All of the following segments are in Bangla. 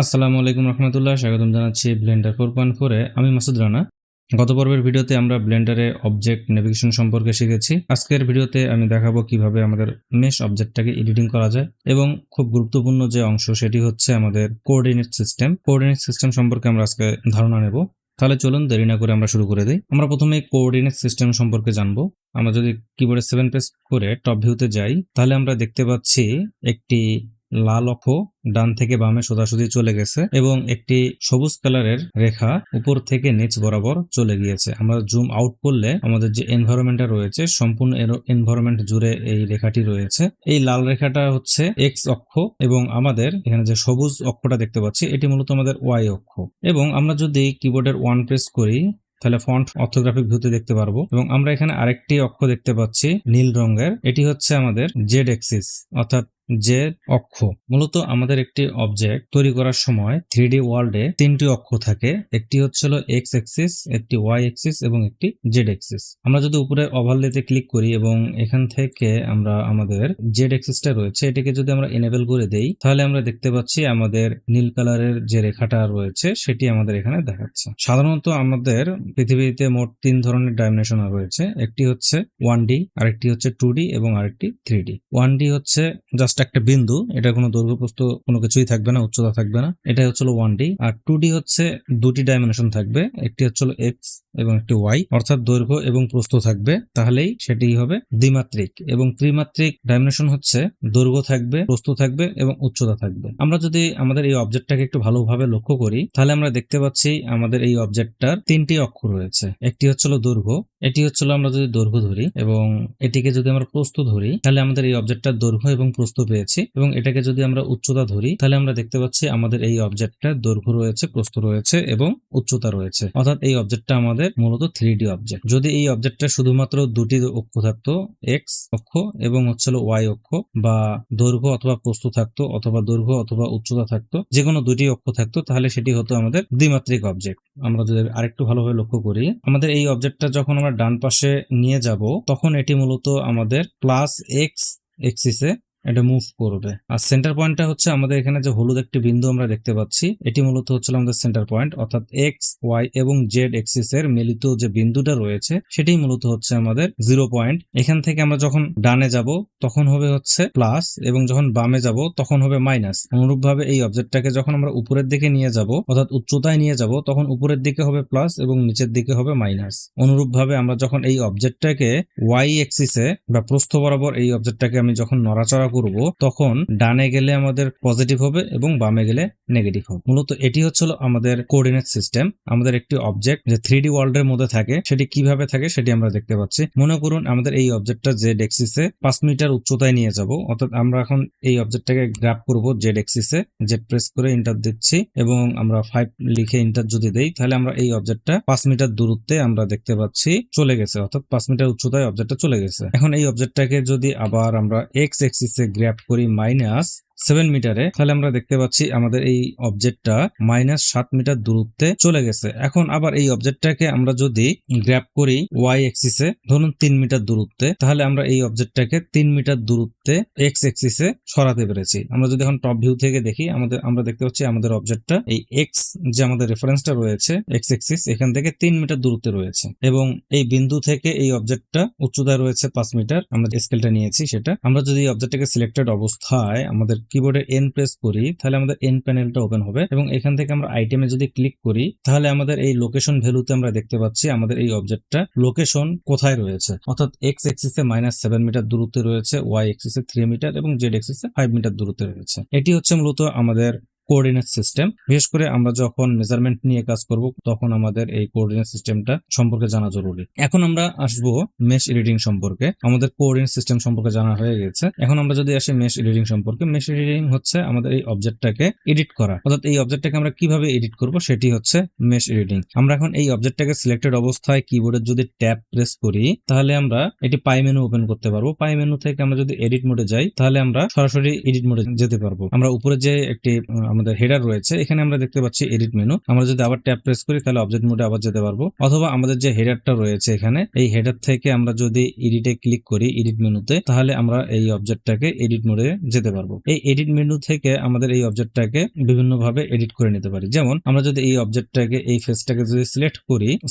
আসসালামু আলাইকুম রহমতুল্লাহ, স্বাগতম জানাচ্ছি ব্লেন্ডার 4.4 এ। আমি মাসুদ রানা। গত পর্বের ভিডিওতে আমরা ব্লেন্ডারে অবজেক্ট নেভিগেশন সম্পর্কে শিখেছি। আজকের ভিডিওতে আমি দেখাবো কিভাবে আমাদের মেশ অবজেক্টটাকে এডিটিং করা যায় এবং খুব গুরুত্বপূর্ণ যে অংশ সেটি হচ্ছে আমাদের কোঅর্ডিনেট সিস্টেম। কোঅর্ডিনেট সিস্টেম সম্পর্কে আমরা আজকে ধারণা নেব। তাহলে চলুন দেরি না করে আমরা শুরু করে দিই। আমরা প্রথমে কোঅর্ডিনেট সিস্টেম সম্পর্কে জানবো। আমরা যদি কিবোর্ডে 7 প্রেস করে টপ ভিউতে যাই, তাহলে আমরা দেখতে পাচ্ছি একটি লাল অক্ষ ডান থেকে বামে সোজাসুজি চলে গেছে এবং একটি সবুজ কালারের রেখা উপর থেকে নিচ বরাবর চলে গিয়েছে। আমরা জুম আউট করলে আমাদের যে এনভায়রনমেন্টটা রয়েছে সম্পূর্ণ এনভায়রনমেন্ট জুড়ে এই রেখাটি রয়েছে। এই লাল রেখাটা হচ্ছে এক্স অক্ষ এবং আমাদের এখানে যে সবুজ অক্ষটা দেখতে পাচ্ছি এটি মূলত আমাদের ওয়াই অক্ষ। এবং আমরা যদি কিবোর্ডের 1 প্রেস করি তাহলে ফন্ট অর্থোগ্রাফিক ভিউতে দেখতে পারবো এবং আমরা এখানে আরেকটি অক্ষ দেখতে পাচ্ছি নীল রঙের। এটি হচ্ছে আমাদের জেড এক্সিস অর্থাৎ যে অক্ষ। মূলত আমাদের একটি অবজেক্ট তৈরি করার সময় 3D ওয়ার্ল্ডে তিনটি অক্ষ থাকে। একটি হচ্ছিল এক্স এক্সিস, একটি ওয়াই এক্সিস এবং একটি জেড এক্সিস। আমরা যদি উপরে ওভারলেতে ক্লিক করি এবং এখান থেকে আমরা আমাদের জেড এক্সিসটা রয়েছে এটিকে যদি আমরা এনেবল করে দেই, তাহলে আমরা দেখতে পাচ্ছি আমাদের নীল কালারের যে রেখাটা রয়েছে সেটি আমাদের এখানে দেখাচ্ছে। সাধারণত আমাদের পৃথিবীতে মোট 3 ধরনের ডাইমেনশন রয়েছে। একটি হচ্ছে 1D, আরেকটি হচ্ছে 2D এবং আরেকটি 3D। 1D হচ্ছে জাস্ট একটা বিন্দু, এটা কোনো দৈর্ঘ্য প্রস্থ কোনো কিছুই থাকবে না, উচ্চতা থাকবে না, এটাই হচ্ছিল 1D। আর 2D হচ্ছে দুটি ডাইমেনশন থাকবে, একটি হচ্ছিল এক্স এবং একটি ওয়াই, অর্থাৎ দৈর্ঘ্য এবং প্রস্থ থাকবে, তাহলেই সেটি হবে দ্বিমাত্রিক। এবং ত্রিমাত্রিক ডাইমেনশন হচ্ছে দৈর্ঘ্য থাকবে, প্রস্থ থাকবে এবং উচ্চতা থাকবে। আমরা যদি আমাদের এই অবজেক্টটাকে একটু ভালোভাবে লক্ষ্য করি তাহলে আমরা দেখতে পাচ্ছি আমাদের এই অবজেক্টটার তিনটি অক্ষ রয়েছে। একটি হচ্ছিল দৈর্ঘ্য, এটি হচ্ছিল আমরা যদি দৈর্ঘ্য ধরি এবং এটিকে যদি আমরা প্রস্থ ধরি তাহলে আমাদের এই অবজেক্টটার দৈর্ঘ্য এবং প্রস্থ পেয়েছি। এবং এটাকে যদি আমরা উচ্চতা ধরি তাহলে আমরা দেখতে পাচ্ছি আমাদের এই অবজেক্টটার দৈর্ঘ্য রয়েছে, প্রস্থ রয়েছে এবং উচ্চতা রয়েছে, অর্থাৎ এই অবজেক্টটা আমাদের মূলত 3D অবজেক্ট। যদি এই অবজেক্টটা শুধুমাত্র দুটি অক্ষ থাকতো, এক্স অক্ষ এবং হচ্ছিল ওয়াই অক্ষ, বা দৈর্ঘ্য অথবা প্রস্থ থাকতো অথবা দৈর্ঘ্য অথবা উচ্চতা থাকতো, যে কোনো দুটি অক্ষ থাকতো, তাহলে সেটি হতো আমাদের দ্বিমাত্রিক অবজেক্ট। আমরা যদি আরেকটু ভালোভাবে লক্ষ্য করি, আমাদের এই অবজেক্টটা যখন আমরা ডান পাশে নিয়ে যাব তখন এটি মূলত আমাদের প্লাস এক্স এক্সিসে এটা মুভ করবে। আর সেন্টার পয়েন্টটা হচ্ছে আমাদের এখানে যে হলুদ একটি বিন্দু আমরা দেখতে পাচ্ছি এটি মূলত হচ্ছে আমাদের সেন্টার পয়েন্ট, অর্থাৎ এক্স ওয়াই এবং জেড এক্সিস এর মিলিত যে বিন্দুটা রয়েছে সেটাই মূলত হচ্ছে আমাদের 0 পয়েন্ট। এখান থেকে আমরা যখন ডানে যাব তখন হবে হচ্ছে প্লাস এবং যখন বামে যাব তখন হবে মাইনাস। অনুরূপভাবে এই অবজেক্টটাকে যখন আমরা উপরের দিকে নিয়ে যাব অর্থাৎ উচ্চতায় নিয়ে যাব তখন উপরের দিকে হবে প্লাস এবং নিচের দিকে হবে মাইনাস। অনুরূপভাবে আমরা যখন এই অবজেক্টটাকে ওয়াই এক্সিসে বা প্রস্থ বরাবর এই অবজেক্টটাকে আমি যখন নড়াচড়া করব তখন ডানে গেলে আমাদের পজিটিভ হবে এবং বামে গেলে নেগেটিভ হবে। মূলত এটি হচ্ছিল আমাদের কোঅর্ডিনেট সিস্টেম। আমাদের একটি অবজেক্ট যে 3D ওয়ার্ল্ডের মধ্যে থাকে সেটি কিভাবে থাকে সেটি আমরা দেখতে পাচ্ছি। মনে করুন আমাদের এই অবজেক্টটা জেড এক্সিসে 5 মিটার উচ্চতায় নিয়ে যাব, অর্থাৎ আমরা এখন এই অবজেক্টটাকে গ্র্যাব করব জেড এক্সিসে, জেড প্রেস করে এন্টার দিচ্ছি এবং আমরা 5 লিখে এন্টার যদি দেই তাহলে আমরা এই অবজেক্টটা 5 মিটার দূরত্বে আমরা দেখতে পাচ্ছি চলে গেছে, অর্থাৎ 5 মিটার উচ্চতায় অবজেক্টটা চলে গেছে। এখন এই অবজেক্টটাকে যদি আবার আমরা এক্স এক্সিসে গ্র্যাব করি মাইনাস 7 মিটারে, তাহলে আমরা দেখতে পাচ্ছি আমাদের এই অবজেক্টটা মাইনাস 7 মিটার দূরত্বে চলে গেছে। এখন আবার এই অবজেক্টটাকে আমরা যদি গ্র্যাব করি ওয়াই এক্সিসে ধরুন 3 মিটার দূরত্বে, তাহলে আমরা এই অবজেক্টটাকে 3 মিটার দূরত্বে এক্স এক্সিসে সরাতে পেরেছি। আমরা যদি এখন টপ ভিউ থেকে দেখি আমরা দেখতে পাচ্ছি আমাদের অবজেক্টটা এই এক্স যে আমাদের রেফারেন্সটা রয়েছে এক্স এক্সিস এখান থেকে 3 মিটার দূরত্বে রয়েছে এবং এই বিন্দু থেকে এই অবজেক্টটা উচ্চতায় রয়েছে 5 মিটার। আমরা স্কেলটা নিয়েছি সেটা। আমরা যদি এই অবজেক্টটাকে সিলেক্টেড অবস্থায় আমাদের কিবোর্ডের এন প্রেস করি তাহলে আমাদের এন প্যানেলটা ওপেন হবে এবং এখান থেকে আমরা আইটেমে যদি ক্লিক করি তাহলে আমাদের এই লোকেশন ভ্যালুতে আমরা দেখতে পাচ্ছি আমাদের এই অবজেক্টটা লোকেশন কোথায় রয়েছে, অর্থাৎ এক্স এক্সিসে -7 মিটার দূরত্বে রয়েছে, ওয়াই এক্সিসে 3 মিটার এবং জেড এক্সিসে 5 মিটার দূরত্বে রয়েছে। এটি হচ্ছে মূলত আমাদের কোঅর্ডিনেট সিস্টেম। বিশেষ করে আমরা যখন মেজারমেন্ট নিয়ে কাজ করব তখন আমাদের এই কোঅর্ডিনেট সিস্টেমটা সম্পর্কে জানা জরুরি। এখন আমরা আসবো মেশ এডিটিং সম্পর্কে। আমাদের কোঅর্ডিনেট সিস্টেম সম্পর্কে জানা হয়ে গেছে, এখন আমরা যদি আসি মেশ এডিটিং সম্পর্কে। মেশ এডিটিং হচ্ছে আমাদের এই অবজেক্টটাকে এডিট করা, অর্থাৎ এই অবজেক্টটাকে আমরা কিভাবে এডিট করব সেটি হচ্ছে মেশ এডিটিং। আমরা এখন এই অবজেক্টটাকে সিলেক্টেড অবস্থায় কিবোর্ডের যদি ট্যাব প্রেস করি তাহলে আমরা এটি পাই মেনু ওপেন করতে পারবো। পাই মেনু থেকে আমরা যদি এডিট মোডে যাই তাহলে আমরা সরাসরি এডিট মোডে যেতে পারবো। আমরা উপরে যে একটি আমাদের হেডার রয়েছে, এখানে আমরা দেখতে পাচ্ছি এডিট মেনু। আমরা যদি আবার ট্যাব প্রেস করি তাহলে অবজেক্ট মোডে আবার যেতে পারবো, অথবা আমাদের যে হেডারটা রয়েছে এখানে, এই হেডার থেকে আমরা যদি এডিটে ক্লিক করি এডিট মেনুতে, তাহলে আমরা এই অবজেক্টটাকে এডিট মোডে যেতে পারবো। এই এডিট মেনু থেকে আমাদের এই অবজেক্টটাকে বিভিন্ন ভাবে এডিট করে নিতে পারি। যেমন আমরা যদি এই অবজেক্টটাকে, এই ফেসটাকে যদি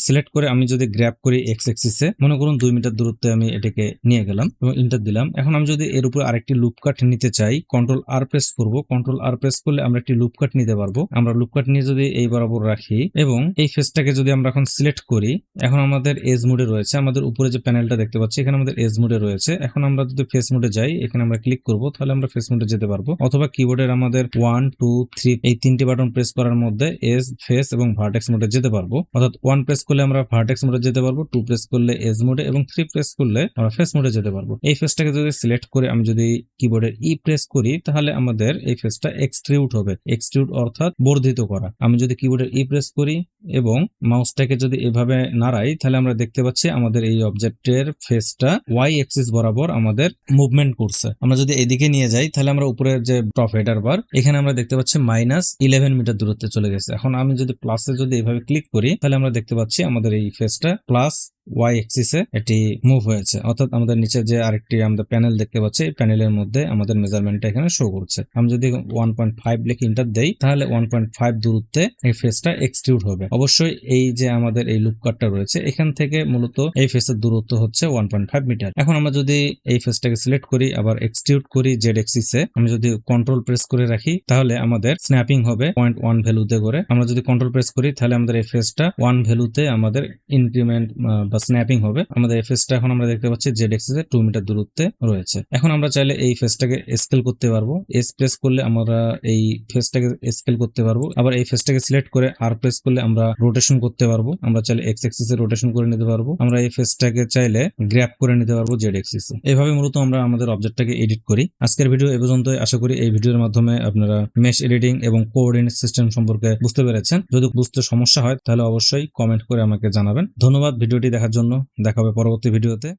সিলেক্ট করে আমি যদি গ্র্যাব করি এক্স অ্যাক্সিসে, মনে করুন 2 মিটার দূরত্বে আমি এটাকে নিয়ে গেলাম এবং এন্টার দিলাম। এখন আমি যদি এর উপর আরেকটি লুপ কাট নিতে চাই, কন্ট্রোল আর প্রেস করব। কন্ট্রোল আর প্রেস করলে আমরা একটি লুপ কাট নিতে পারবো। আমরা লুপ কাট নিয়ে যদি এই বরাবর রাখি এবং এই ফেসটাকে যদি আমরা এখন সিলেক্ট করি, এখন আমাদের এজ মোডে রয়েছে। আমাদের উপরে যে প্যানেলটা দেখতে পাচ্ছি এখানে আমাদের এজ মোডে রয়েছে। এখন আমরা যদি ফেস মোডে যাই, এখানে আমরা ক্লিক করব, তাহলে আমরা ফেস মোডে যেতে পারবো। অথবা কিবোর্ডের আমাদের 1 2 3 এই 3টি বাটন প্রেস করার মধ্যে এজ, ফেস এবং ভার্টেক্স মোডে যেতে পারবো। অর্থাৎ 1 প্রেস করলে আমরা ভার্টেক্স মোডে যেতে পারবো, 2 প্রেস করলে এজ মোডে এবং 3 প্রেস করলে আমরা ফেস মোডে যেতে পারবো। এই ফেসটাকে যদি সিলেক্ট করে আমি যদি কিবোর্ডের ই প্রেস করি, তাহলে আমাদের এই ফেসটা এক্সট্রুড হবে। এক্সট্রুড অর্থাৎ বর্ধিত করা। আমি যদি কিবোর্ডের ই প্রেস করি এবং মাউসটাকে যদি এভাবে নাড়াই, তাহলে আমরা দেখতে পাচ্ছি আমাদের এই অবজেক্টের ফেসটা ওয়াই অ্যাক্সিস বরাবর আমাদের মুভমেন্ট করছে। আমরা যদি এদিকে নিয়ে যাই, তাহলে আমরা উপরের যে টপ হেডার বার, এখানে আমরা দেখতে পাচ্ছি -11 মিটার দূরত্বে চলে গেছে। এখন আমি যদি প্লাসে যদি এভাবে ক্লিক করি, তাহলে আমরা দেখতে পাচ্ছি আমাদের এই ফেসটা প্লাস ওয়াই অ্যাক্সিসে এটি মুভ হয়েছে। অর্থাৎ আমাদের নিচে যে আরেকটি আমাদের প্যানেল দেখতে পাচ্ছি, এই প্যানেলের মধ্যে আমাদের মেজারমেন্টটা এখানে শো করছে। আমি যদি 1.5 লিখে এন্টার দেই, তাহলে 1.5 দূরত্বে এই ফেসটা এক্সট্রুড হবে। অবশ্যই এই যে আমাদের এই লুপ কাটটা রয়েছে, এখান থেকে মূলত এই ফেসের দূরত্ব হচ্ছে 1.5 মিটার। এখন আমরা যদি এই ফেসটাকে সিলেক্ট করি, আবার এক্সট্রুড করি জেড অ্যাক্সিসে, আমি যদি কন্ট্রোল প্রেস করে রাখি, তাহলে আমাদের স্ন্যাপিং হবে 0.1 ভ্যালুতে করে। আমরা যদি কন্ট্রোল প্রেস করি, তাহলে আমাদের এই ফেসটা 1 ভ্যালুতে আমাদের ইনক্রিমেন্ট স্ন্যাপিং হবে। আমাদের এই ফেসটা এখন আমরা দেখতে পাচ্ছি জেড অ্যাক্সিসে 2 মিটার দূরত্বে রয়েছে। এখন আমরা চাইলে এই ফেসটাকে স্কেল করতে পারবো। এস প্রেস করলে আমরা এই ফেসটাকে স্কেল করতে পারবো। আবার এই ফেসটাকে সিলেক্ট করে আর প্রেস করলে আমরা রোটেশন করতে পারবো। আমরা চাইলে এক্স অ্যাক্সিসে রোটেশন করে নিতে পারবো। আমরা এই ফেসটাকে চাইলে গ্র্যাব করে নিতে পারবো জেড অ্যাক্সিসে। এইভাবে মূলত আমরা আমাদের অবজেক্টটাকে এডিট করি। আজকের ভিডিও এ পর্যন্তই। আশা করি এই ভিডিওর মাধ্যমে আপনারা মেশ এডিটিং এবং কোঅর্ডিনেট সিস্টেম সম্পর্কে বুঝতে পেরেছেন। যদি বুঝতে সমস্যা হয়, তাহলে অবশ্যই কমেন্ট করে আমাকে জানাবেন। ধন্যবাদ ভিডিওটি দেখার জন্য। দেখা হবে পরবর্তী ভিডিওতে।